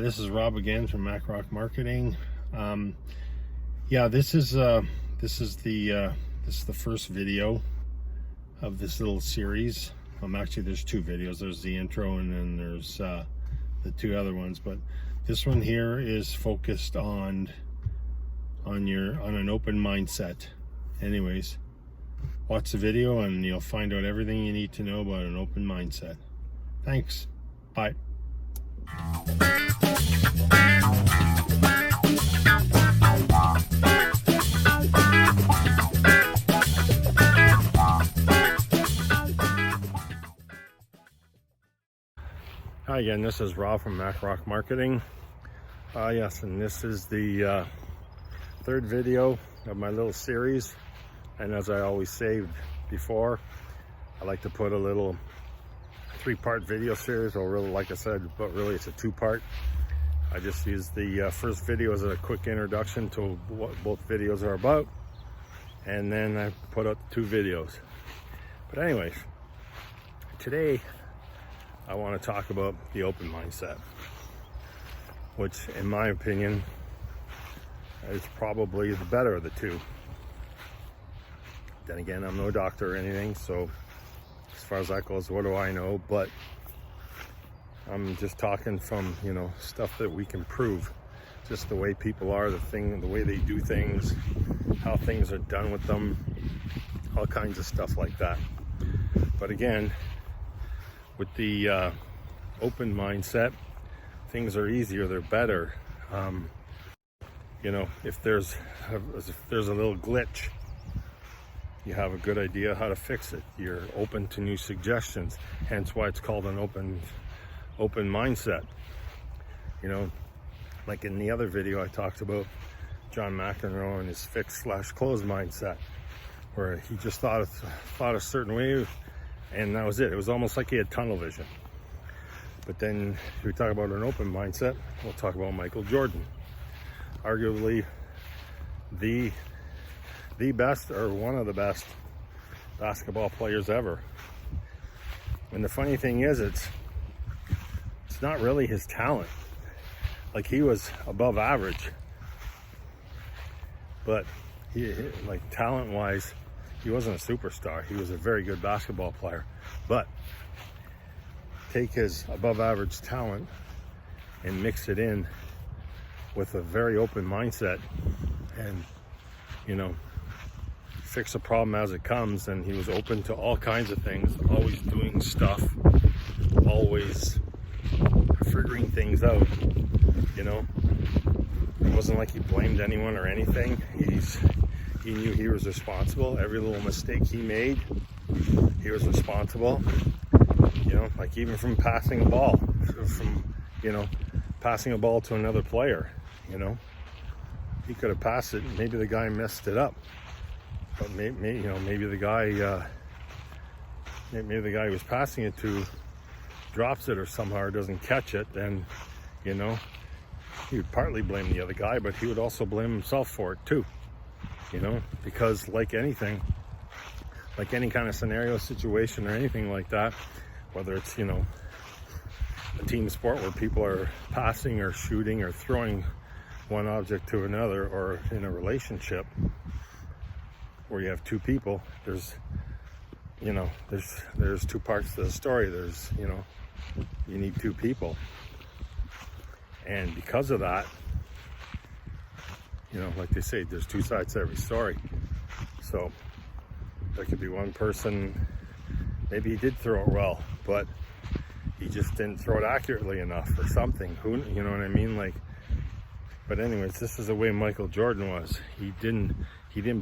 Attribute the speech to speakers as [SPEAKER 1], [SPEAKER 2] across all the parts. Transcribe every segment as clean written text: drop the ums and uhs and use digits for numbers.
[SPEAKER 1] This is Rob again from MacRock Marketing. Yeah, this is the first video of this little series. Actually, there's two videos. There's the intro, and then there's the two other ones. But this one here is focused on an open mindset. Anyways, watch the video, and you'll find out everything you need to know about an open mindset. Thanks. Bye. Hi again, this is Rob from MacRock Marketing. Yes, and this is the third video of my little series. And as I always say before, I like to put a little three-part video series, or really, like I said, but really it's a two-part. I just use the first video as a quick introduction to what both videos are about, and then I put out the two videos. But anyways, today I want to talk about the open mindset, which in my opinion is probably the better of the two. Then again, I'm no doctor or anything, so as far as that goes, what do I know? But I'm just talking from, stuff that we can prove. Just the way people are, the way they do things, how things are done with them, all kinds of stuff like that. But again, with the open mindset, things are easier, they're better. If there's a little glitch, you have a good idea how to fix it. You're open to new suggestions, hence why it's called an open mindset. Like in the other video I talked about John McEnroe and his fixed/closed mindset, where he just thought a certain way, and that was it. It was almost like he had tunnel vision. But then if we talk about an open mindset, we'll talk about Michael Jordan, arguably the best, or one of the best basketball players ever. And the funny thing is, it's not really his talent. Like, he was above average, but he like, talent wise, he wasn't a superstar. He was a very good basketball player. But take his above average talent and mix it in with a very open mindset, and fix a problem as it comes. And he was open to all kinds of things, always doing stuff, always figuring things out. It wasn't like he blamed anyone or anything. He knew he was responsible. Every little mistake he made, he was responsible. Like even from passing a ball, passing a ball to another player. He could have passed it. Maybe the guy messed it up. But maybe the guy he was passing it to drops it or somehow doesn't catch it. Then, he would partly blame the other guy, but he would also blame himself for it too. Because like anything, like any kind of scenario, situation, or anything like that, whether it's a team sport where people are passing or shooting or throwing one object to another, or in a relationship where you have two people, there's two parts to the story. There's you need two people, and because of that, like they say, there's two sides to every story. So there could be one person, maybe he did throw it well, but he just didn't throw it accurately enough or something. You know what I mean? But anyways, this is the way Michael Jordan was. He didn't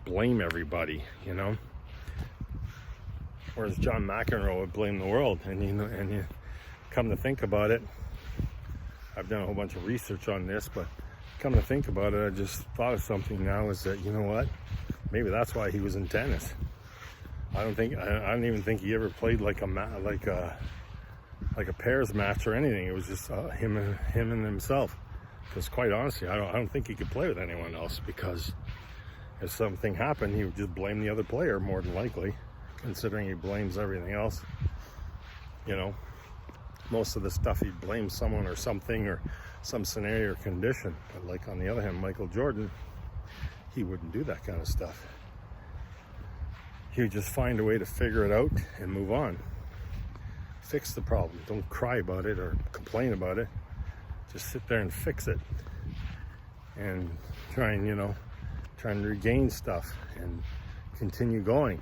[SPEAKER 1] blame everybody, Whereas John McEnroe would blame the world. And you come to think about it, I've done a whole bunch of research on this, but come to think about it, I just thought of something now, is that, what? Maybe that's why he was in tennis. I don't even think he ever played like a pairs match or anything. It was just him and himself. Because quite honestly, I don't think he could play with anyone else, because if something happened, he would just blame the other player more than likely, considering he blames everything else. Most of the stuff, he'd blame someone or something, or some scenario or condition. But like on the other hand, Michael Jordan, he wouldn't do that kind of stuff. He would just find a way to figure it out and move on. Fix the problem. Don't cry about it or complain about it. Just sit there and fix it. And try and regain stuff and continue going.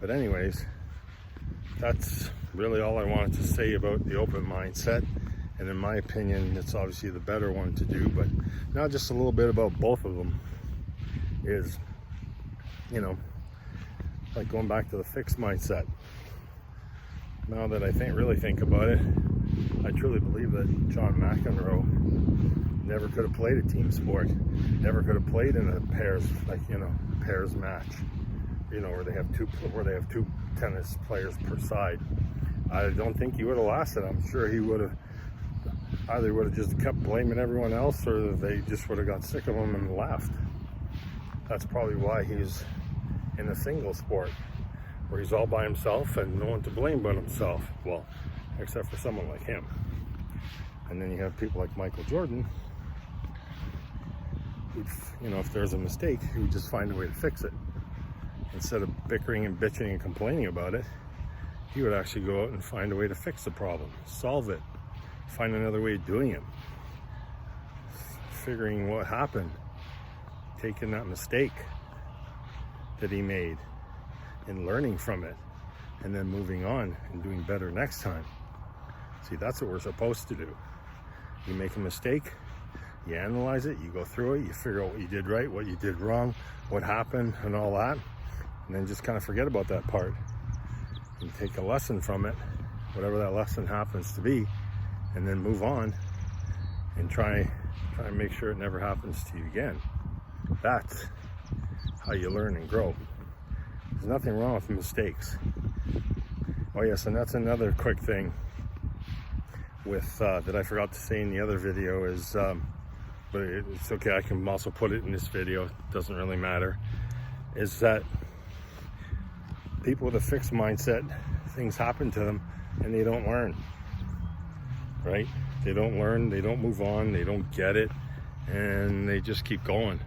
[SPEAKER 1] But anyways, that's really all I wanted to say about the open mindset. And in my opinion, it's obviously the better one to do. But now just a little bit about both of them is, like going back to the fixed mindset. Now that I really think about it, I truly believe that John McEnroe never could have played a team sport, never could have played in a pairs match, where they have two tennis players per side. I don't think he would have lasted. I'm sure he would have either just kept blaming everyone else, or they just would have got sick of him and left. That's probably why he's in a single sport, where he's all by himself and no one to blame but himself. Well, except for someone like him. And then you have people like Michael Jordan, if there's a mistake, he would just find a way to fix it. Instead of bickering and bitching and complaining about it, he would actually go out and find a way to fix the problem, solve it, find another way of doing it, figuring what happened, taking that mistake that he made and learning from it, and then moving on and doing better next time. See, that's what we're supposed to do. You make a mistake, you analyze it, you go through it, you figure out what you did right, what you did wrong, what happened, and all that, and then just kind of forget about that part and take a lesson from it, whatever that lesson happens to be, and then move on and try and make sure it never happens to you again. That's how you learn and grow. There's nothing wrong with mistakes. Oh yes, and that's another quick thing with that I forgot to say in the other video is, but it's okay, I can also put it in this video, it doesn't really matter, is that people with a fixed mindset, things happen to them and they don't learn, right? They don't learn, they don't move on, they don't get it, and they just keep going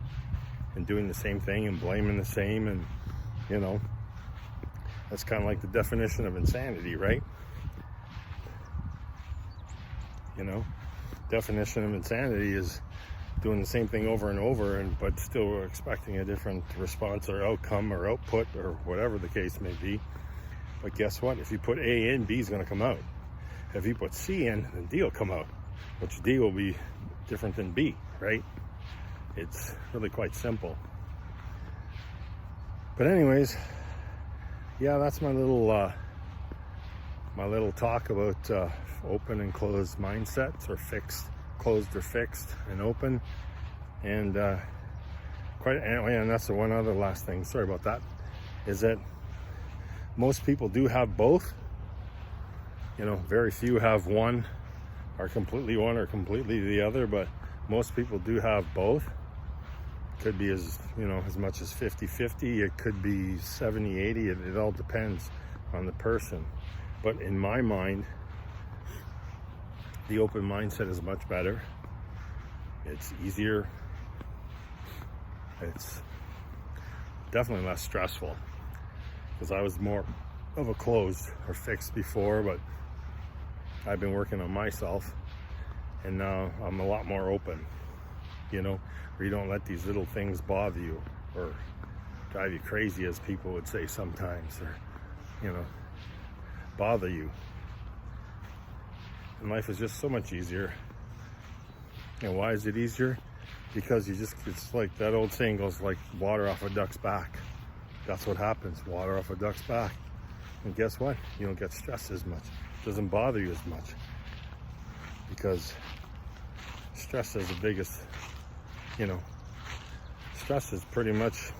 [SPEAKER 1] and doing the same thing and blaming the same, and that's kind of like the definition of insanity, right? Definition of insanity is doing the same thing over and over, but still expecting a different response or outcome or output or whatever the case may be. But guess what? If you put A in, B is going to come out. If you put C in, then D will come out, which D will be different than B, right? It's really quite simple. But anyways, yeah, that's my little talk about open and closed mindsets, or closed or fixed and open. And and that's the one other last thing, sorry about that, is that most people do have both. Very few have one, or completely one or completely the other, but most people do have both. Could be as much as 50-50, it could be 70-80, it all depends on the person. But in my mind, the open mindset is much better. It's easier. It's definitely less stressful, because I was more of a closed or fixed before, but I've been working on myself, and now I'm a lot more open, where you don't let these little things bother you or drive you crazy, as people would say sometimes, or bother you. And life is just so much easier. And why is it easier? Because it's like that old saying goes, like water off a duck's back. That's what happens, water off a duck's back. And guess what? You don't get stressed as much. It doesn't bother you as much, because stress is the biggest, stress is pretty much,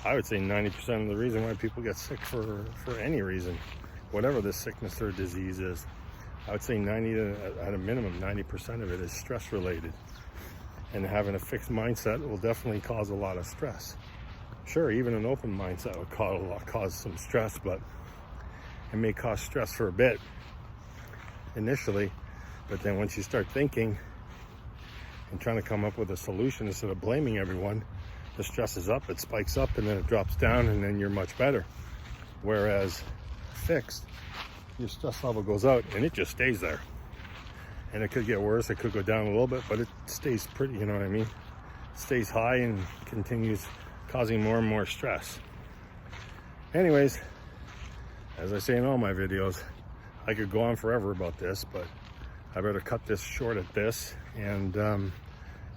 [SPEAKER 1] I would say 90% of the reason why people get sick for any reason, whatever the sickness or disease is. I would say at a minimum, 90% of it is stress related. And having a fixed mindset will definitely cause a lot of stress. Sure, even an open mindset would cause some stress, but it may cause stress for a bit initially, But then once you start thinking and trying to come up with a solution instead of blaming everyone, the stress is up, it spikes up, and then it drops down, and then you're much better. Whereas fixed, your stress level goes out and it just stays there. And it could get worse, it could go down a little bit, but it stays pretty, you know what I mean? It stays high and continues causing more and more stress. Anyways, as I say in all my videos, I could go on forever about this, but I better cut this short at this. And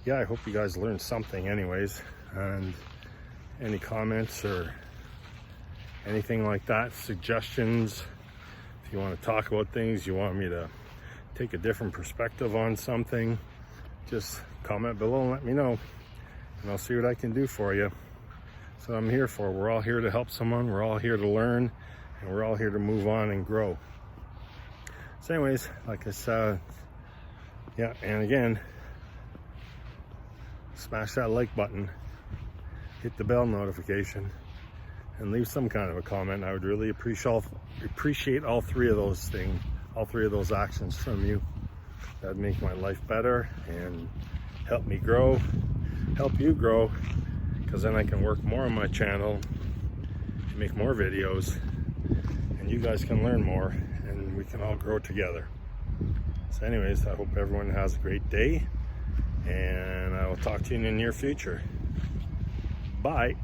[SPEAKER 1] yeah, I hope you guys learned something anyways. And any comments or anything like that, suggestions, if you want to talk about things, you want me to take a different perspective on something, just comment below and let me know, and I'll see what I can do for you. That's what I'm here for. We're all here to help someone, we're all here to learn, and we're all here to move on and grow. So anyways, like I said, yeah, and again, smash that like button, hit the bell notification, and leave some kind of a comment. I would really appreciate all three of those things, all three of those actions from you. That'd make my life better and help me grow, help you grow, because then I can work more on my channel, make more videos, and you guys can learn more, and we can all grow together. So anyways, I hope everyone has a great day, and I will talk to you in the near future. Bye.